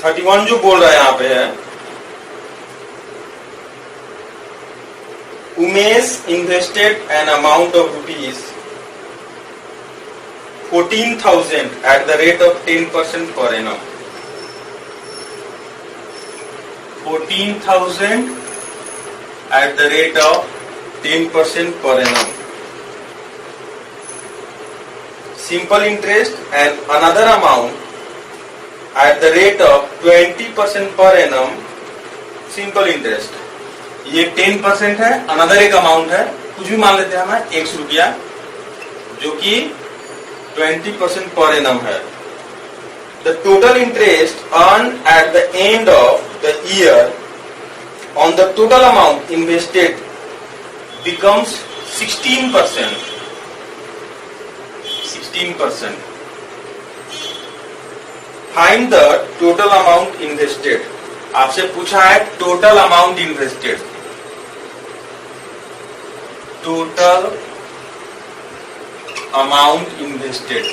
31 जो बोल रहा है यहाँ पे है, Umesh invested an amount of ₹14,000 at the rate of 10% per annum. 14,000 at the rate of 10% per annum. Simple interest and another amount at the rate of 20% per annum. Simple interest. ये 10% है, another एक अमाउंट है, कुछ भी मान लेते हैं हम, 100 रुपया, जो कि 20% per annum है. The total interest earned at the end of the year on the total amount invested becomes 16%. 16%. Find the total amount invested. आपसे पूछा है total amount invested. Total amount invested.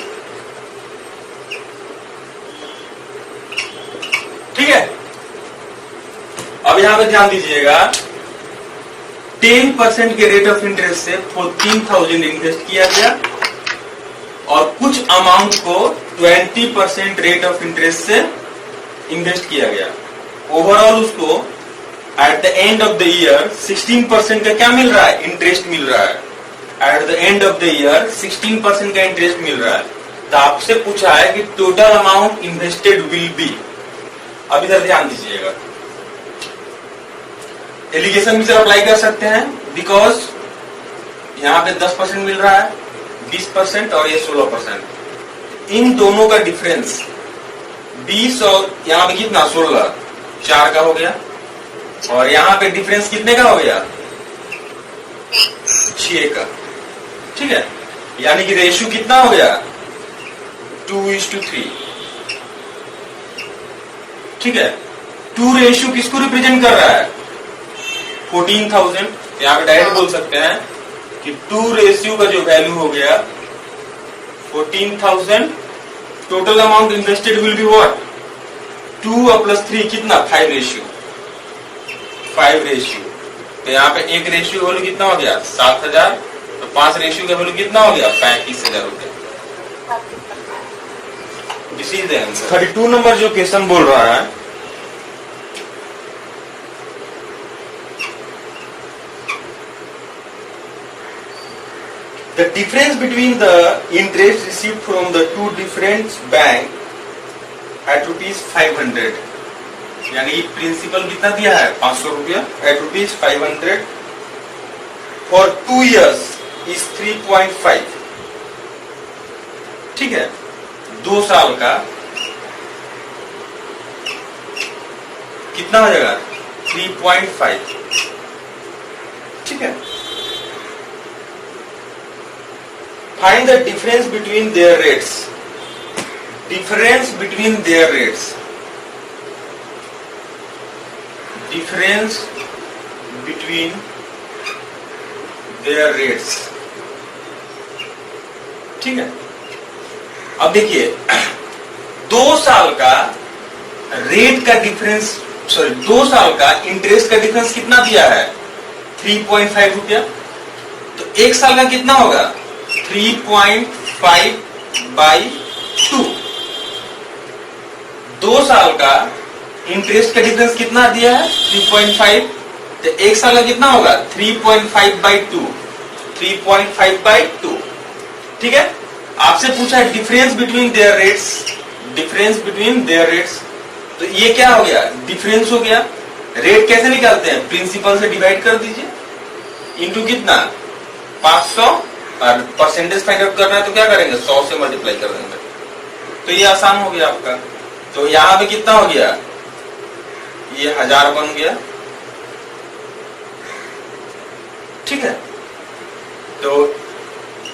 ठीक है. अब यहां पे ध्यान दीजिएगा, 10% के रेट ऑफ इंटरेस्ट से 14,000 इन्वेस्ट किया गया और कुछ अमाउंट को 20% रेट ऑफ इंटरेस्ट से इन्वेस्ट किया गया. ओवरऑल उसको eight the end of the year 16% का क्या मिल रहा है? इंटरेस्ट मिल रहा है. Eight the end of the year 16% का इंटरेस्ट मिल रहा है. तो आपसे पूछा है कि total amount invested will be. अब इधर ध्यान दीजिएगा, एलिगेशन भी सर अप्लाई कर सकते हैं, बिकॉज यहाँ पे 10% मिल रहा है, 20% और ये 16%. इन दोनों का डिफरेंस 20 और यहाँ पे कितना 16, 4 का हो गया, और यहाँ पे डिफरेंस कितने का हो गया? 6 का. ठीक है, यानी कि रेशियो कितना हो गया? 2:3. ठीक है, 2 रेशियो किसको रिप्रेजेंट कर रहा है? 14,000. यहाँ पे डायरेक्ट बोल सकते हैं कि 2 रेशियो का जो वैल्यू हो गया 14,000. Total amount invested will be what? 2 और +3 कितना? 5 रेशियो. 5 रेशियो. तो यहाँ पे 1 रेशियो वैल्यू कितना हो गया? 7,000. तो 5 रेशियो का वैल्यू कितना हो गया? 35,000 रुपए. This is the answer. 32 number जो क्वेश्चन बोल रहा है, the difference between the interest received from the two different bank at ₹500. यानी कि प्रिंसिपल कितना दिया है? 500 रुपया. at ₹500 for 2 years is 3.5. ठीक है, 2 साल का कितना हो जाएगा? 3.5. ठीक है. Find the difference between their rates. Difference between their rates. Difference between their rates. ठीक है. अब देखिए, 2 साल का रेट का डिफरेंस, 2 साल का इंटरेस्ट का डिफरेंस कितना दिया है? 3.5 रुपया. तो 1 साल का कितना होगा? 3.5/2. 2 साल का इंटरेस्ट का डिफरेंस कितना दिया है? 3.5. तो 1 साल का कितना होगा? 3.5/2. 3.5/2. ठीक है. आपसे पूछा है difference between their rates. Difference between their rates, तो ये क्या हो गया? डिफरेंस हो गया. रेट कैसे निकालते हैं? प्रिंसिपल से डिवाइड कर दीजिए, इंटू कितना? 500. और परसेंटेज फाइंड आउट करना है तो क्या करेंगे? 100 से मल्टीप्लाई कर देंगे. तो ये आसान हो गया आपका. तो यहां पे कितना हो गया? ये 1000 बन गया. ठीक है. तो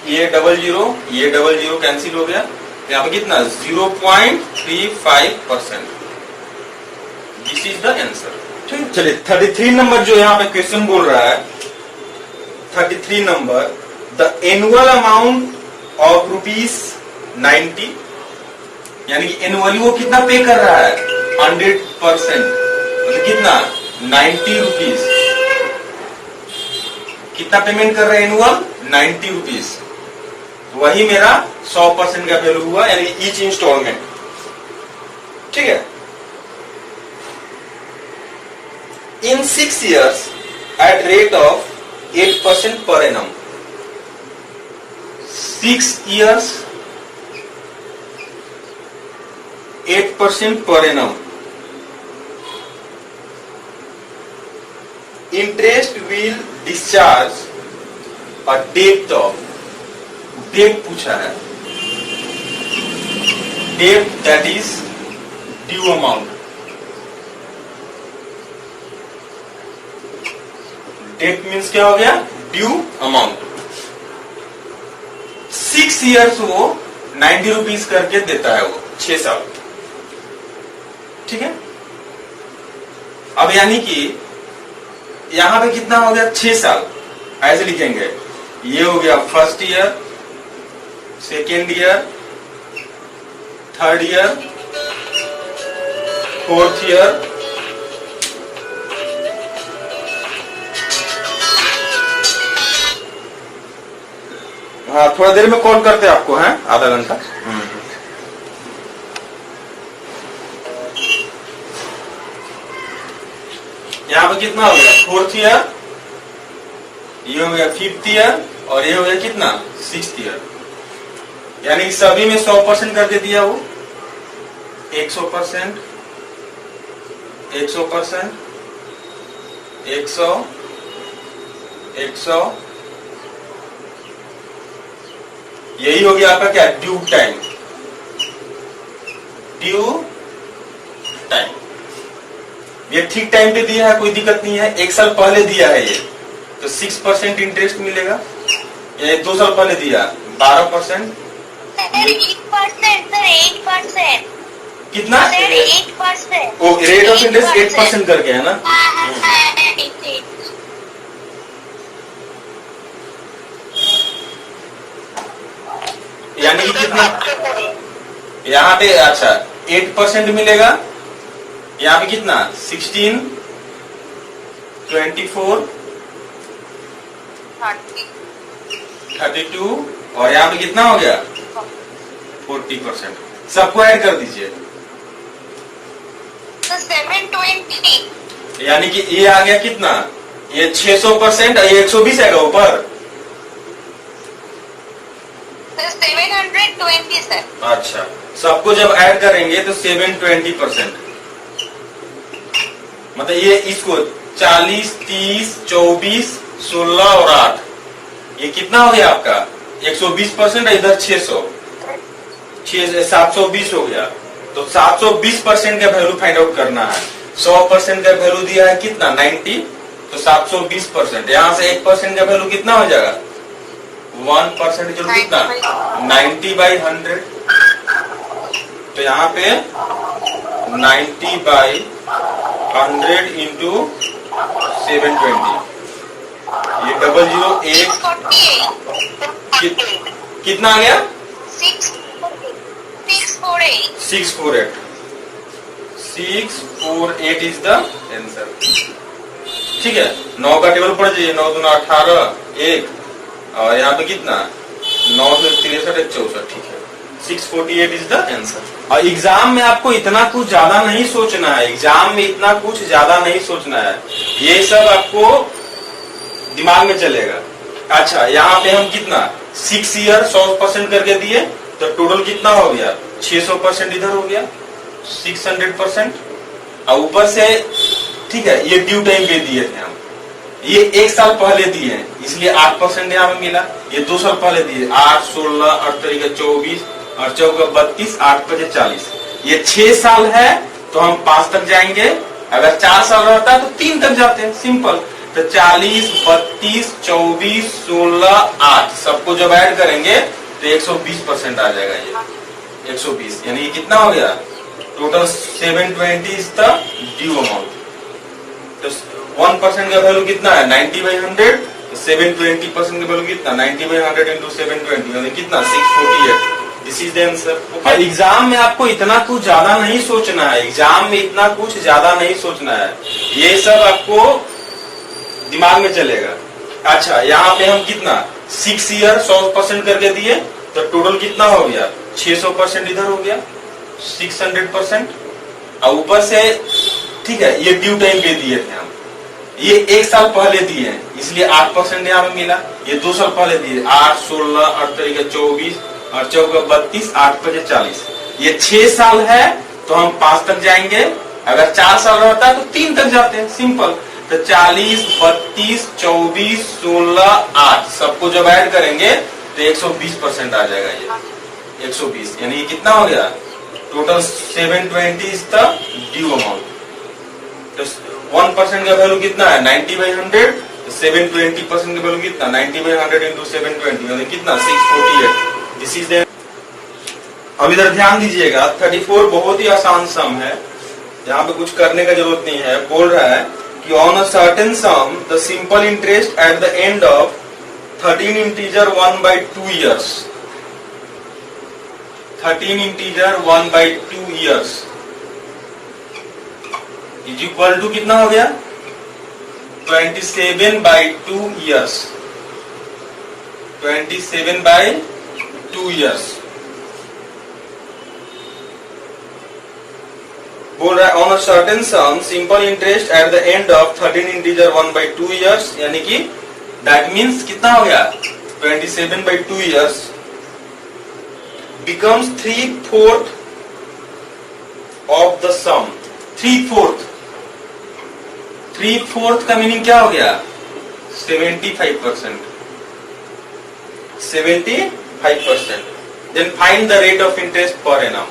ये 00 कैंसिल हो गया. यहाँ पे कितना? 0.35%. This is the answer. ठीक. चलिए 33 नंबर जो यहाँ पे क्वेश्चन बोल रहा है, 33 number, the annual amount of ₹90, यानी कि एनुअली वो कितना पे कर रहा है? 100%, मतलब कितना 90 रुपीज। कितना पेमेंट कर रहे हैं एनुअल? 90 रुपीज। वही मेरा 100% का वैल्यू हुआ, यानी ईच इंस्टॉलमेंट। ठीक है। इन 6 years at rate of 8% per annum, 6 years 8% per annum, interest will discharge a debt of, debt पूछा है, debt that is due amount। That means क्या हो गया? Due amount. 6 years वो 90 रुपीज करके देता है, वो 6 साल। ठीक है। अब यानी कि यहां पे कितना हो गया? 6 साल। ऐसे लिखेंगे, ये हो गया first year, second year, third year, fourth year, हाँ थोड़ा देर में कॉल करते हैं आपको, हैं आधा घंटा। यहाँ पे कितना हो गया? फोर्थ ईयर, ये हो गया फिफ्थ ईयर, और ये हो गया कितना? Sixth year. यानी सभी में 100% करके दिया वो, 100%, 100%, 100, 100। यही हो गया आपका क्या? Due time. ड्यू टाइम ये ठीक टाइम पे दिया है, कोई दिक्कत नहीं है। 1 साल पहले दिया है ये, तो 6% इंटरेस्ट मिलेगा। या 2 साल पहले दिया 12%, 8%। कितना? 8%। ओ रेट ऑफ इंटरेस्ट 8% करके है ना। यानी कि कितना यहाँ पे? अच्छा 8% मिलेगा। यहाँ पे कितना? 16, 24, 32, और यहाँ पे कितना हो गया? 40%। सबको ऐड कर दीजिए। तो 720। यानी कि ये आ गया कितना? ये 600%, ये 120 आएगा ऊपर। 720 सर। अच्छा, सबको जब ऐड करेंगे तो 720%, मतलब ये इसको 40, 30, 24, 16 और 8, ये कितना हो गया आपका? 120%। इधर 600, 720 हो गया। तो 720% का वैल्यू फाइंड आउट करना है। 100% का वैल्यू दिया है कितना? 90, तो 720%। यहाँ से 1% का वैल्यू कितना हो जाएगा? 1% जो कितना? 90/100। तो यहाँ पे 90/100 इंटू 720, ये 001 कितना आ गया? 648 इज द आंसर। ठीक है। 9 का टेबल पढ़ जाइए। 9 दूना 18, 1, और यहाँ पे कितना? 9 से 63, 1 64। ठीक है, 648 इज द आंसर। और एग्जाम में आपको इतना कुछ ज्यादा नहीं सोचना है। एग्जाम में इतना कुछ ज्यादा नहीं सोचना है, ये सब आपको दिमाग में चलेगा। अच्छा, यहाँ पे हम कितना? 6 ईयर 100% करके दिए, तो टोटल कितना हो गया? 600% इधर हो गया, 600%। और ऊपर से ठीक है, ये ड्यू टाइम पे दिए थे हम, ये 1 साल पहले दिए हैं, इसलिए 8% यहाँ पे मिला। ये 2 साल पहले दिए, 8, 16, 8 तरीके 24, और 4 32, 8 5 40। ये 6 साल है तो हम 5 तक जाएंगे। अगर 4 साल रहता है तो 3 तक जाते हैं, सिंपल। तो 40, 32, 24, 16, 8 सबको जब ऐड करेंगे तो 120% आ जाएगा। ये 120, यानी ये कितना हो गया? Total 720 is the due amount. तो 1% का वैल्यू कितना है? 90/100। तो 720% का वैल्यू कितना? 90/100 इंटू 720, यानी कितना? 648। This is the answer. Exam में आपको इतना कुछ ज्यादा नहीं सोचना है, एग्जाम में इतना कुछ ज्यादा नहीं सोचना है, ये सब आपको दिमाग में चलेगा। अच्छा, यहाँ पे हम कितना 6 ईयर 100% करके दिए, तो टोटल कितना हो गया 600% इधर हो गया 600%, और ऊपर से ठीक है ये ड्यू टाइम पे दिए थे हम, ये 1 साल पहले दिए हैं इसलिए 8% यहाँ पे मिला। ये 2 साल पहले दिए 8, 16, 8 तरीके 24 और 4 32, 8 5 40। ये 6 साल है तो हम 5 तक जाएंगे, अगर 4 साल रहता है तो 3 तक जाते हैं, सिंपल। तो 40, 32, 24, 16, 8 सबको जब ऐड करेंगे तो 120% आ जाएगा। ये 120 यानी ये कितना हो गया total 720 is the due amount. तो 1% का वैल्यू कितना है 90/100, 720% का वैल्यू कितना 90/100 इंटू 720 यानी कितना 648। This is the. अब इधर ध्यान दीजिएगा 34 बहुत ही आसान सम है, यहाँ पे कुछ करने का जरूरत नहीं है। बोल रहा है कि on a certain sum the simple interest at the end of 13 integer 1/2 years, 13 integer 1/2 years is equal to कितना हो गया 27/2 years, 27/2 years। बोल रहा है on a certain sum simple interest at the end of 13 integer 1/2 years, यानी कि that means कितना हो गया 27/2 years becomes 3/4 of the sum। 3/4 का मीनिंग क्या हो गया 75%, 75%। Then find the rate of interest पर एनम,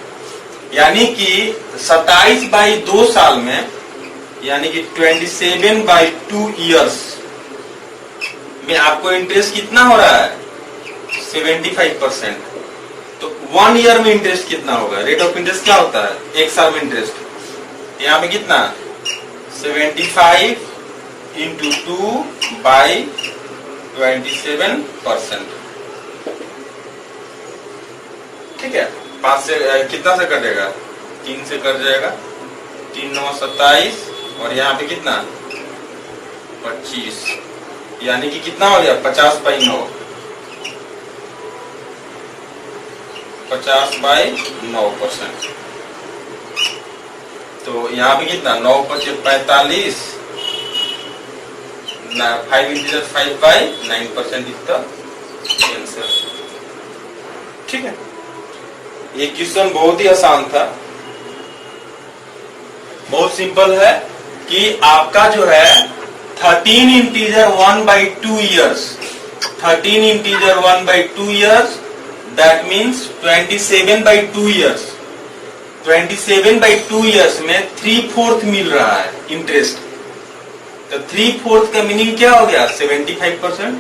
यानी कि 27/2 साल में यानी कि 27/2 years में आपको इंटरेस्ट कितना हो रहा है 75%। तो 1 ईयर में इंटरेस्ट कितना होगा, रेट ऑफ इंटरेस्ट क्या होता है 1 साल में इंटरेस्ट, यहाँ पे कितना 75 इंटू 2/27%। ठीक है, 5 से कितना से कटेगा 3 से कट जाएगा, 3 9 27 और यहाँ पे कितना 25, यानी कि कितना हो गया 50/9, 50/9%। तो यहाँ पे कितना 9 5 45, 5 इंटीजर 5/9% इज द आंसर। ठीक है, ये क्वेश्चन बहुत ही आसान था, बहुत सिंपल है कि आपका जो है 13 integer 1/2 years, 13 integer 1/2 years that means 27/2 years, 27/2 years में 3/4 मिल रहा है इंटरेस्ट। तो 3/4 का मीनिंग क्या हो गया 75%,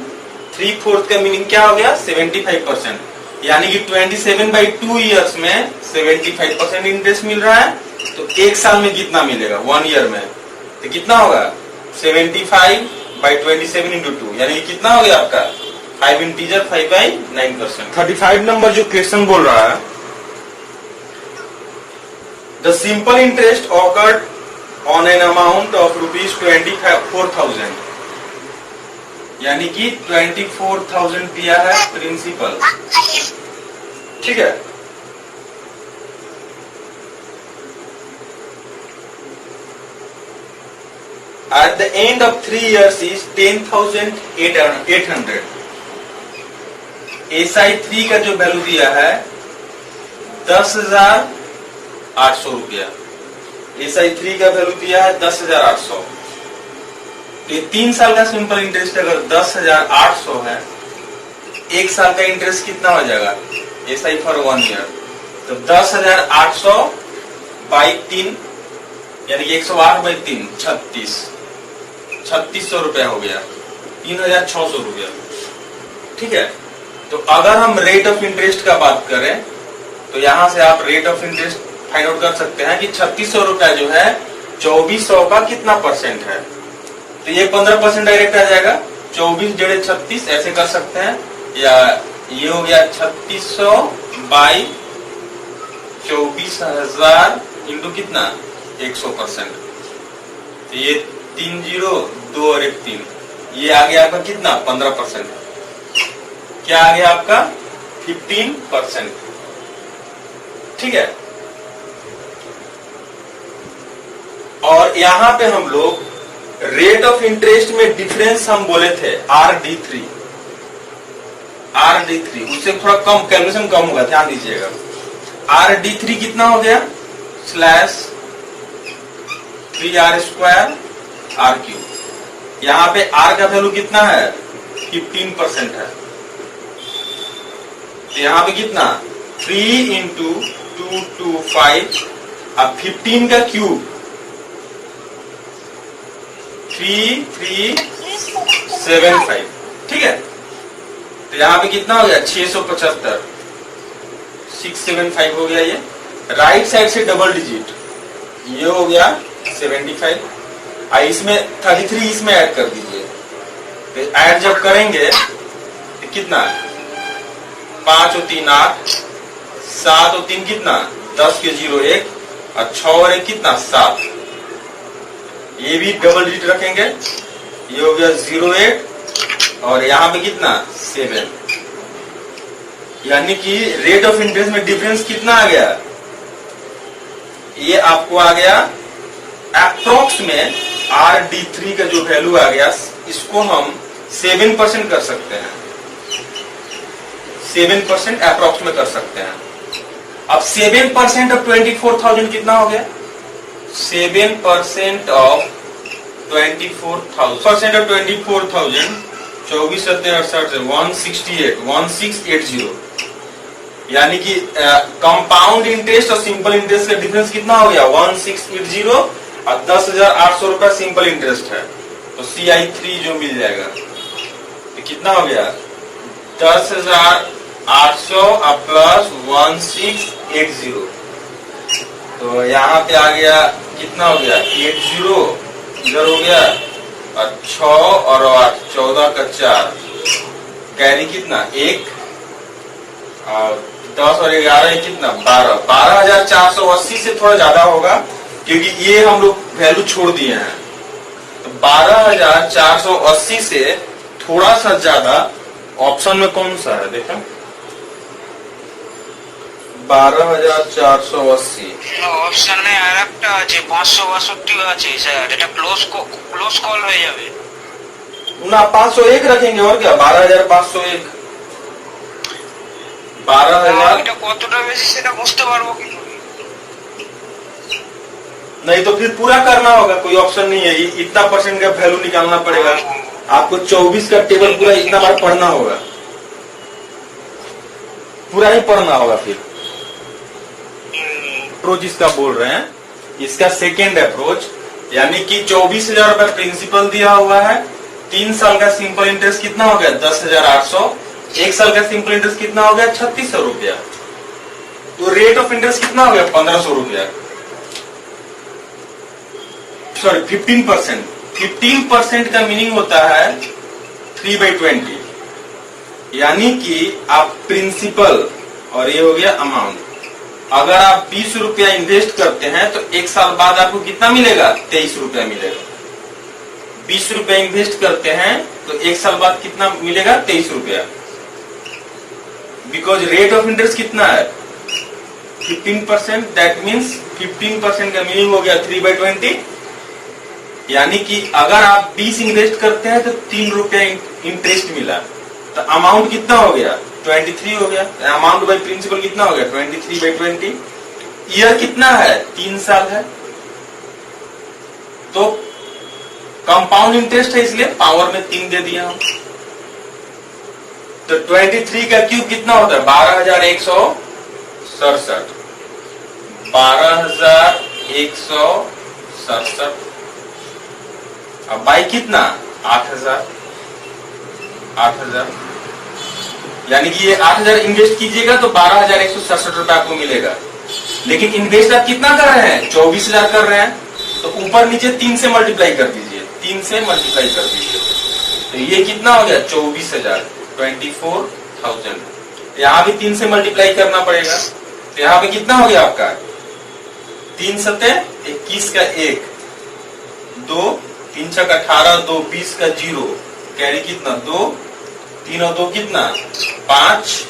3/4 का मीनिंग क्या हो गया 75%, यानी कि 27/2 years में 75% इंटरेस्ट मिल रहा है। तो 1 साल में कितना मिलेगा 1 ईयर में, तो कितना होगा 75/27 इंटू 2, यानी कि कितना हो गया आपका 5 इंटीजर 5/9%। 35 नंबर जो क्वेश्चन बोल रहा है the simple interest awkward on an amount of ₹24,000, यानी कि 24,000 दिया है प्रिंसिपल। ठीक है, at the end of 3 years is 10,800। SI3 का जो वैल्यू दिया है 10,800 रुपया, SI3 का वैल्यू दिया है 10,800। तो 3 साल का सिंपल इंटरेस्ट अगर 10,800 है, 1 साल का इंटरेस्ट कितना हो जाएगा SI फॉर 1 ईयर, तो 10,800/3 यानी कि 108/3 3600 रुपया हो गया, 3,600 रुपया। ठीक है, तो अगर हम रेट ऑफ इंटरेस्ट का बात करें तो यहां से आप rate of interest find out कर सकते हैं कि 3600 रुपया जो है 2400 का कितना परसेंट है, तो ये 15% डायरेक्ट आ जाएगा। 24 जड़े 36 ऐसे कर सकते हैं, या ये हो गया 3600 बाई 24,000 इंटू कितना 100%। तो ये 3 जीरो 2 और 1 3, ये आ गया आपका कितना 15%। क्या आ गया आपका 15%। ठीक है। और यहां पे हम लोग रेट ऑफ इंटरेस्ट में डिफरेंस हम बोले थे RD3, उससे थोड़ा कम कैलकुलेशन कम होगा, ध्यान दीजिएगा। RD3 कितना हो गया स्लैश 3R² RQ। यहां पे R का वैल्यू कितना है 15% है। तो यहां पे कितना 3 इंटू 2 2 5, अब 15 का क्यूब 3375। ठीक है। तो यहां पे कितना हो गया 675, 675 हो गया। ये राइट साइड से डबल डिजिट, ये हो गया 75। इसमें 33 इसमें ऐड कर दीजिए। तो ऐड जब करेंगे तो कितना 5 और 3 8, 7 और 3 कितना 10 के 0 1, और 6 और 1 कितना 7। ये भी डबल डिजिट रखेंगे, ये हो गया 08, और यहां पे कितना 7। यानी कि रेट ऑफ इंटरेस्ट में डिफरेंस कितना आ गया, ये आपको आ गया अप्रोक्स में RD3 का जो वैल्यू आ गया, इसको हम 7% कर सकते हैं, 7% अप्रोक्स में कर सकते हैं। अब 7% ऑफ 24,000 कितना हो गया 7% ऑफ 24,000, 24,000 24 7 68 से 1680। यानी कि कंपाउंड इंटरेस्ट और सिंपल इंटरेस्ट का डिफरेंस कितना हो गया 1680, और 10,800 रुपया सिंपल इंटरेस्ट है। तो CI3 जो मिल जाएगा तो कितना हो गया 10,800 प्लस 1680। तो यहाँ पे आ गया कितना हो गया 80, इधर हो गया, और 6 और 8 14 का 4, कैरी कितना 1, और 10 और 11 कितना 12, 12,480 से थोड़ा ज्यादा होगा, क्योंकि ये हम लोग वैल्यू छोड़ दिए हैं। तो 12,480 से थोड़ा सा ज्यादा ऑप्शन में कौन सा है देखा 12,480 অপশন में আরেকটা আছে 562 আছে স্যার, এটা ক্লোজ কল হয়ে যাবে ना 501 रखेंगे और क्या 12,501, 12,000। এটা কতটা বেশি সেটা বুঝতে পারবো কি नहीं तो फिर पूरा करना होगा, कोई ऑप्शन नहीं है, इतना परसेंट का वैल्यू निकालना पड़ेगा आपको। 24 का टेबल पूरा इतना बार पढ़ना होगा, पूरा ही पढ़ना होगा। फिर अप्रोच इसका बोल रहे हैं, इसका सेकेंड अप्रोच, यानी कि 24,000 रुपए प्रिंसिपल दिया हुआ है, 3 साल का सिंपल इंटरेस्ट कितना हो गया 10,800, 1 साल का सिंपल इंटरेस्ट कितना हो गया 3,600 रुपया। तो रेट ऑफ इंटरेस्ट कितना हो गया 1,500 रुपया, सॉरी 15%। 15% का मीनिंग होता है 3/20, यानी कि आप प्रिंसिपल और ये हो गया अमाउंट। अगर आप 20 रुपया इन्वेस्ट करते हैं तो 1 साल बाद आपको कितना मिलेगा 23 रुपया मिलेगा। 20 रुपया इन्वेस्ट करते हैं तो 1 साल बाद कितना मिलेगा 23 रुपया, बिकॉज रेट ऑफ इंटरेस्ट कितना है 15%। दैट मीन्स 15% का मीनिंग हो गया 3/20, यानी कि अगर आप 20 इन्वेस्ट करते हैं तो 3 रुपया इंटरेस्ट मिला, तो अमाउंट कितना हो गया 23 हो गया। अमाउंट बाय प्रिंसिपल कितना हो गया 23/20। ईयर कितना है 3 साल है, तो कंपाउंड इंटरेस्ट है इसलिए पावर में 3 दे दिया हम। तो 23 का क्यूब कितना होता है 12,167, 12,167, अब बाई कितना 8,000, यानी कि ये 8,000 इन्वेस्ट कीजिएगा तो 12,167 रुपए आपको मिलेगा। लेकिन इन्वेस्ट आप कितना कर रहे हैं 24,000 कर रहे हैं, तो ऊपर नीचे 3 से मल्टीप्लाई कर दीजिए, 3 से मल्टीप्लाई कर दीजिए, तो ये कितना हो गया 24,000, 24,000। यहाँ भी 3 से मल्टीप्लाई करना पड़ेगा। तो यहाँ पे कितना हो गया आपका 3 सतह 21 का 1, 2 3 छक 18, 2 20 का 0, कैरी कितना 2, 3 और 2 कितना 5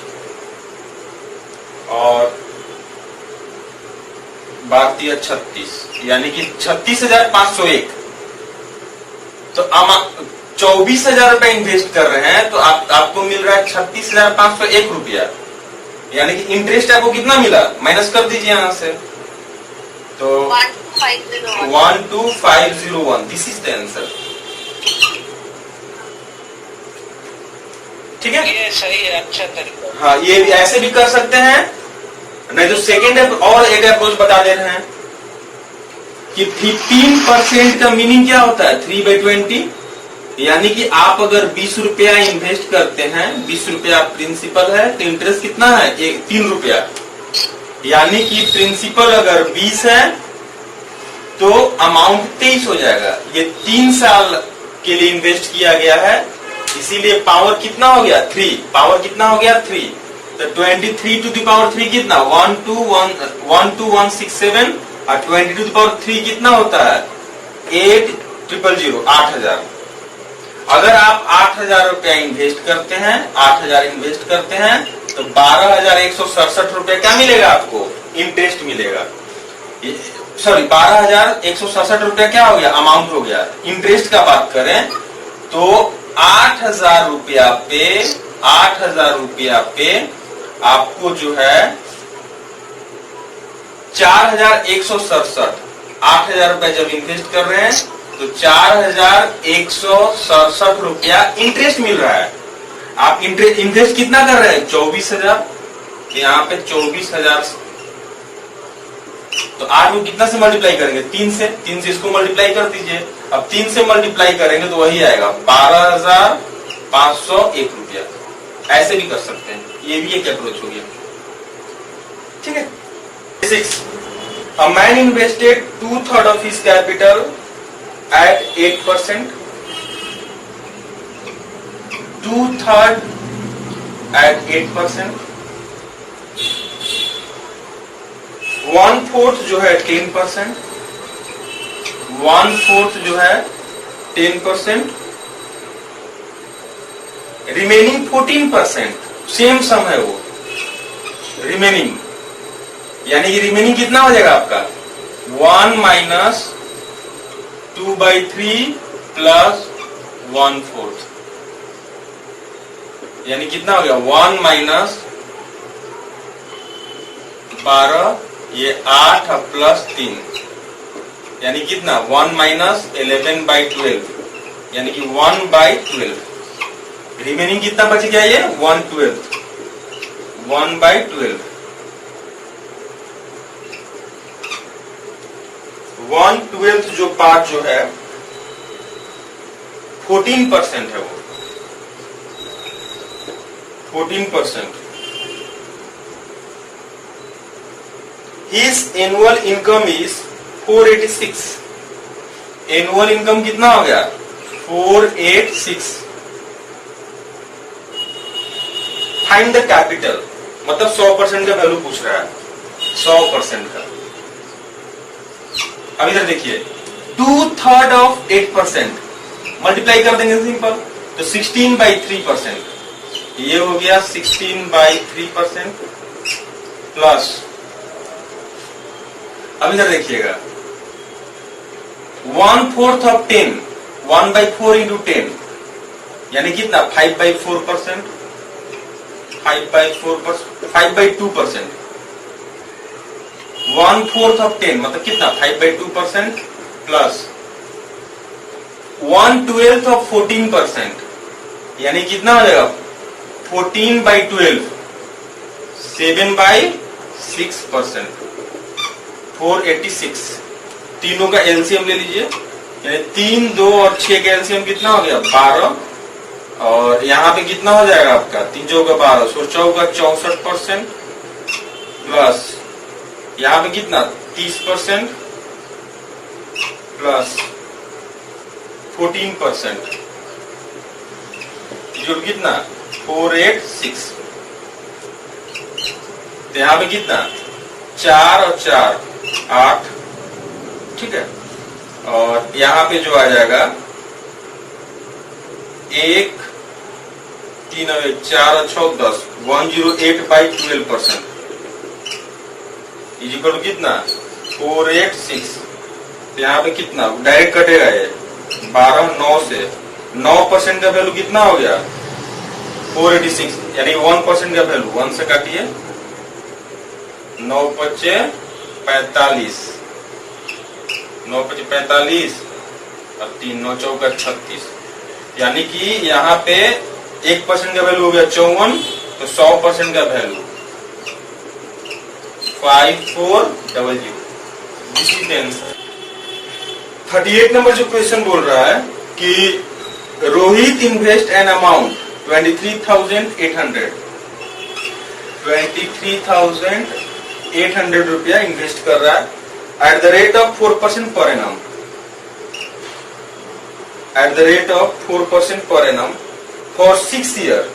और 12 36, यानी कि 36,501। तो 24,000 रुपए इन्वेस्ट कर रहे हैं तो आपको मिल रहा है 36,501 रुपया, यानी कि इंटरेस्ट आपको कितना मिला माइनस कर दीजिए यहां से। तो 12501, दिस इज द आंसर। ठीक है, ये सही है, अच्छा तरीका। हाँ, ये भी ऐसे भी कर सकते हैं, नहीं तो सेकेंड और एक अप्रोच बता दे रहे हैं कि 15% का मीनिंग क्या होता है 3/20, यानी कि आप अगर 20 रुपया इन्वेस्ट करते हैं, 20 रुपया प्रिंसिपल है तो इंटरेस्ट कितना है 3 रुपया, यानी कि प्रिंसिपल अगर 20 है तो अमाउंट 23 हो जाएगा। ये 3 साल के लिए इन्वेस्ट किया गया है, इसीलिए पावर कितना हो गया 3, पावर कितना हो गया 3, तो 23 टू द पावर 3 कितना 12167 और 20 टू द पावर 3 कितना होता है 8000, 8000। अगर आप 8000 रुपया इन्वेस्ट करते हैं, 8000 इन्वेस्ट करते हैं तो 12,167 रुपया क्या मिलेगा आपको इंटरेस्ट मिलेगा। सॉरी 12,167 रुपया क्या हो गया अमाउंट हो गया। इंटरेस्ट का बात करें तो 8,000 रुपया पे 8,000 रुपया पे आपको जो है 4,167, 8,000 रुपया जब इन्वेस्ट कर रहे हैं तो 4,167 रुपया इंटरेस्ट मिल रहा है। आप इन्वेस्ट कितना कर रहे हैं 24,000, यहाँ पे 24,000, तो आज वो कितना से मल्टीप्लाई करेंगे 3 से इसको मल्टीप्लाई कर दीजिए। अब 3 से मल्टीप्लाई करेंगे तो वही आएगा 12,501 रुपया। ऐसे भी कर सकते हैं, ये भी एक अप्रोच हो गया। ठीक है। 6, a man invested 2/3 of his capital at 8%, 2/3 at 8%, 1/4 जो है 10%, 1/4 जो है 10%, रिमेनिंग 14%, सेम सम है वो रिमेनिंग, यानी कि रिमेनिंग कितना हो जाएगा आपका 1 माइनस 2/3 प्लस 1/4, यानी कितना हो गया 1 माइनस 12, ये 8 प्लस 3, यानी कितना 1 माइनस 11/12, यानी कि 1/12। रिमेनिंग कितना बच गया ये 1/12, 1/12। 1/12 जो पार्ट जो है 14% है, वो 14%। His annual income is 486, annual income कितना हो गया 486। फाइंड द कैपिटल, मतलब 100% का वैल्यू पूछ रहा है, 100% का। अब इधर देखिए 2/3 ऑफ 8%, मल्टीप्लाई कर देंगे सिंपल, तो 16/3%, ये हो गया 16/3% प्लस, अब इधर देखिएगा 1/4 ऑफ 10, 1/4 इंटू 10, यानी कितना 5/4%, 5/2%, 1/4 ऑफ 10 मतलब कितना 5/2% प्लस 1/12 ऑफ 14%, यानी कितना हो जाएगा 14/12, 7/6%, 486। तीनों का एलसीएम ले लीजिए, यानी 3, 2 और 6 का एलसीएम कितना हो गया 12, और यहाँ पे कितना हो जाएगा आपका 3 चौका 12, 64% प्लस यहाँ पे कितना 30% प्लस 14%, जो कितना 486। तो यहाँ पे कितना 4 और 4 8, ठीक है। और यहाँ पे जो आ जाएगा 1 3 और 1 4 और 6 10 108/12% इज इक्वल टू कितना 486। तो यहाँ पे कितना डायरेक्ट कटेगा ये 12 9 से 9% का वैल्यू कितना हो गया 486, यानी 1% का वैल्यू 1 से काटिए 9 पच्चे 45, 9 पच्चे 45 और 3 9 चौका 36, यानी कि यहाँ पे 1% का वैल्यू हो गया 54, तो 100% का value 5400। This is answer. 38 number जो क्वेश्चन बोल रहा है कि रोहित इन्वेस्ट एन अमाउंट 23,800 रुपया इन्वेस्ट कर रहा है at the rate of 4% per annum, at the rate of 4% per annum for 6 years,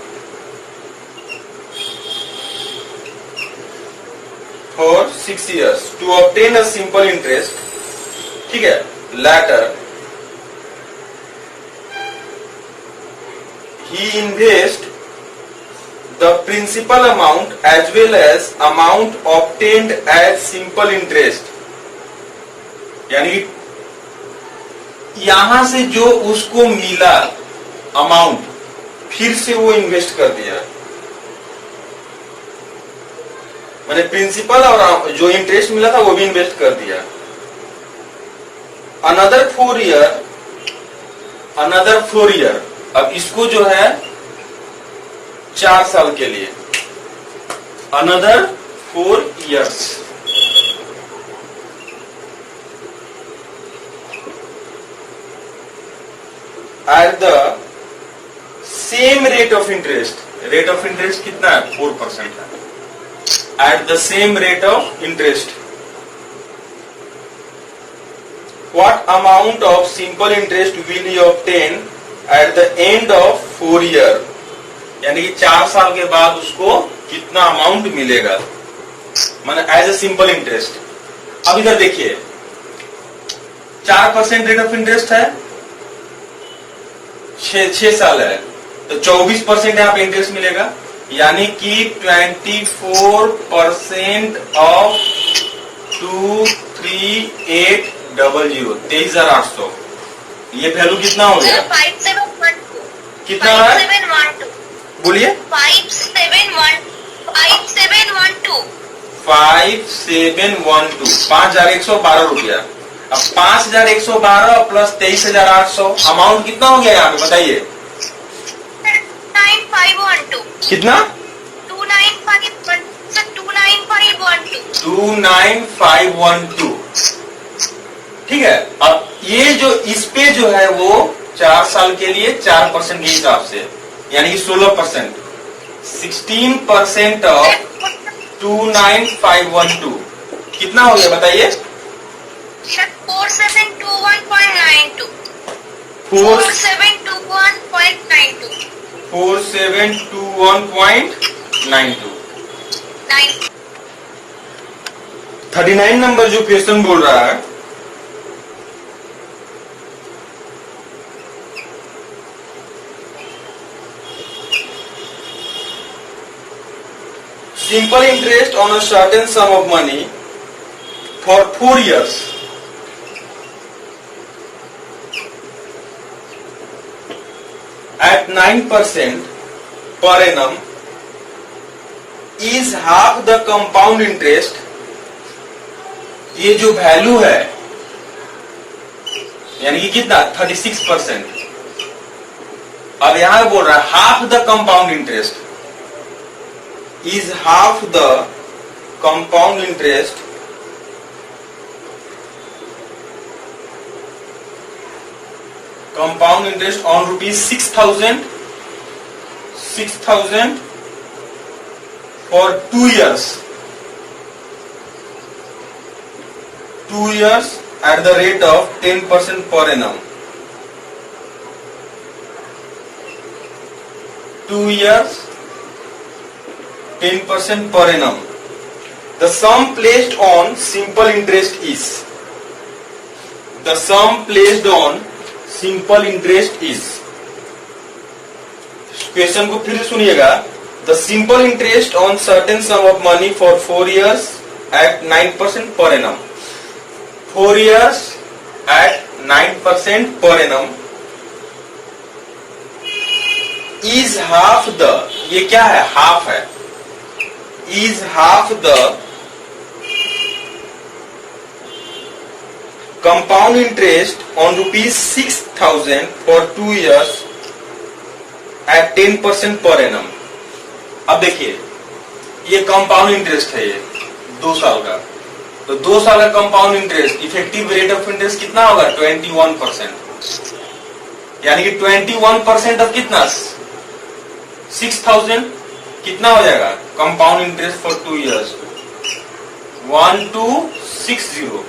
for 6 years to obtain a simple interest, ठीक है। latter he invest the principal amount as well as amount obtained as simple interest, यानी यहां से जो उसको मिला amount फिर से वो इन्वेस्ट कर दिया, मैंने प्रिंसिपल और जो इंटरेस्ट मिला था वो भी इन्वेस्ट कर दिया। अनदर 4 year, अब इसको जो है 4 साल के लिए, another 4 years, at the same rate of interest, rate of interest कितना है 4% है, at the same rate of interest, what amount of simple interest will you obtain at the end of 4 year, यानी कि 4 साल के बाद उसको कितना अमाउंट मिलेगा, माने एज ए सिंपल इंटरेस्ट। अब इधर देखिए 4% रेट ऑफ इंटरेस्ट है, 6 साल है, तो 24% यहाँ पे इंटरेस्ट मिलेगा, यानी कि 24% ऑफ 23,800 23,800, ये वैल्यू कितना हो गया 5712, कितना है 5712, बोलिए 5712, 5712 रुपया। अब 5,112 प्लस 23,800 अमाउंट कितना हो गया यहाँ पे बताइए 29512, कितना 29512, ठीक है। अब ये जो इस पे जो है वो 4 साल के लिए 4% के हिसाब से, यानी कि 16%, 16% ऑफ 29512 कितना हो गया बताइए 4721.92, 4721.92, 4721.92। 39 नंबर जो क्वेश्चन बोल रहा है simple interest on a certain sum of money for 4 years at 9% per annum is half the compound interest। ये जो वैल्यू है यानी कि कितना 36%। अब यहां बोल रहा है half the compound interest is half the compound interest on rupees 6,000 for 2 years, 2 years at the rate of 10% per annum, 2 years 10% per annum the sum placed on simple interest is, the sum placed on simple interest is, question को फिर सुनिएगा। The simple interest on certain sum of money for 4 years at 9% per annum, 4 years at 9% per annum is half the, ये क्या है, half है, is half the compound interest on rupees 6,000 for 2 years at 10% per annum। अब देखिए ये compound interest है, ये 2 साल का, तो 2 साल का compound interest, effective rate of interest कितना होगा, 21%, यानी कि 21% ऑफ कितना, 6,000 कितना हो जाएगा कंपाउंड इंटरेस्ट फॉर 2 years, 1260।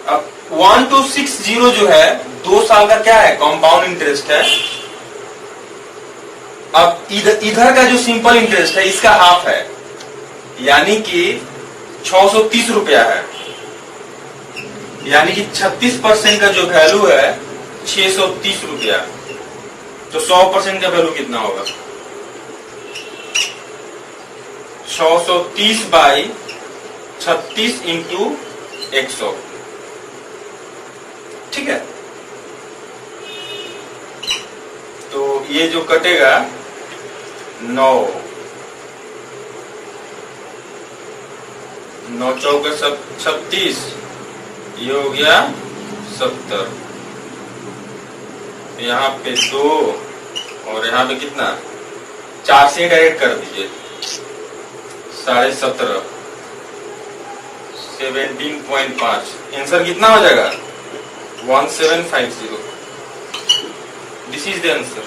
अब 1260 जो है 2 साल का क्या है, कंपाउंड इंटरेस्ट है। अब इधर का जो सिंपल इंटरेस्ट है इसका हाफ है, यानी कि 630 रुपया है, यानी कि 36% का जो वैल्यू है 630 रुपया, तो 100% का वैल्यू कितना होगा, 630 बाई 36 इंटू 100, ठीक है। तो ये जो कटेगा 9 चौके 36, ये हो गया 70, यहाँ पे 2 और यहाँ पे कितना, 4 से डायरेक्ट कर दीजिए, 17.5, 17.5, आंसर कितना हो जाएगा, 1750। This is the answer.